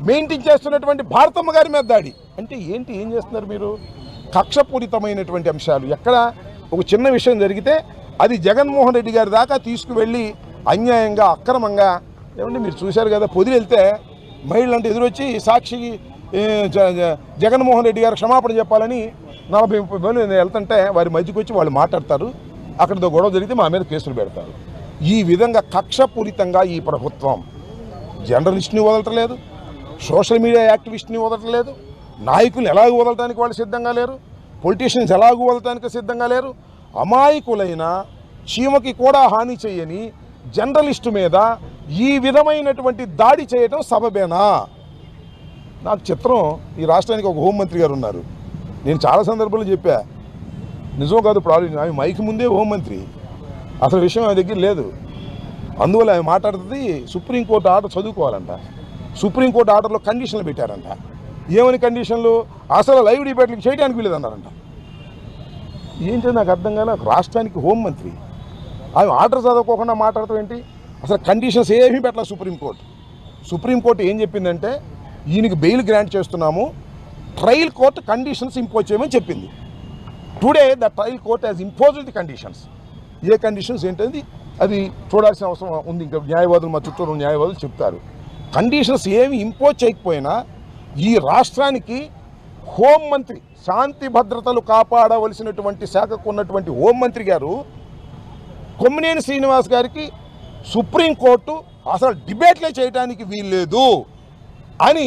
Maintain చేస్తున్నటువంటి భారతమ్మ గారి మీద దాడి అంటే ఏంటి? ఏం చేస్తున్నారు మీరు? కక్షపూరితమైనటువంటి అంశాలు. ఎక్కడ ఒక చిన్న విషయం జరిగితే అది జగన్మోహన్ రెడ్డి గారి దాకా తీసుకువెళ్ళి అన్యాయంగా అక్రమంగా ఏమంటే మీరు చూశారు కదా, పొదిలి వెళ్తే మహిళలంటే ఎదురొచ్చి సాక్షి జగన్మోహన్ రెడ్డి గారు క్షమాపణ చెప్పాలని 40-30 మంది వెళ్తుంటే వారి మధ్యకి వచ్చి వాళ్ళు మాట్లాడతారు. అక్కడ గొడవ జరిగితే మా మీద కేసులు పెడతారు. ఈ విధంగా కక్షపూరితంగా ఈ ప్రభుత్వం జర్నలిస్ట్ని వదలట్లేదు, సోషల్ మీడియా యాక్టివిస్ట్ని వదలట్లేదు, నాయకులు ఎలాగూ వదలడానికి వాళ్ళు సిద్ధంగా లేరు, పొలిటీషియన్స్ ఎలాగూ వదలటానికి సిద్ధంగా లేరు. అమాయకులైన చీమకి కూడా హాని చేయని జర్నలిస్టు మీద ఈ విధమైనటువంటి దాడి చేయటం సబబేనా? నాకు చిత్రం, ఈ రాష్ట్రానికి ఒక హోంమంత్రి గారు ఉన్నారు. నేను చాలా సందర్భాల్లో చెప్పా, నిజం కాదు ప్రాబ్లం, ఆమె మైకి ముందే హోంమంత్రి, అసలు విషయం ఆమె దగ్గర లేదు. అందువల్ల ఆమె మాట్లాడుతుంది సుప్రీంకోర్టు ఆర్డర్ చదువుకోవాలంట. సుప్రీంకోర్టు ఆర్డర్లో కండిషన్లు పెట్టారంట. ఏమని కండిషన్లు? అసలు లైవ్ డిబేట్లకు చేయడానికి వీలేదన్నారంట. ఏంటో నాకు అర్థం కాలే. రాష్ట్రానికి హోంమంత్రి ఆమె ఆర్డర్ చదువుకోకుండా మాట్లాడతాం ఏంటి? అసలు కండిషన్స్ ఏమీ పెట్టలేదు సుప్రీంకోర్టు. సుప్రీంకోర్టు ఏం చెప్పిందంటే ఈయనకి బెయిల్ గ్రాంట్ చేస్తున్నాము, ట్రయల్ కోర్టు కండిషన్స్ ఇంపోజ్ చేయమని చెప్పింది. Today the trial court has imposed the conditions. A conditions ఏంటది అది చూడాల్సిన అవసరం ఉంది. ఇంకా న్యాయవాదులు, మా చుట్టూ న్యాయవాదులు చెప్తారు. కండిషన్స్ ఏమి ఇంపోజ్ చేయకపోయినా ఈ రాష్ట్రానికి హోంమంత్రి, శాంతి భద్రతలు కాపాడవలసినటువంటి శాఖకు ఉన్నటువంటి హోంమంత్రి గారు కొమ్మినేని శ్రీనివాస్ గారికి సుప్రీంకోర్టు అసలు డిబేట్లే చేయడానికి వీల్లేదు అని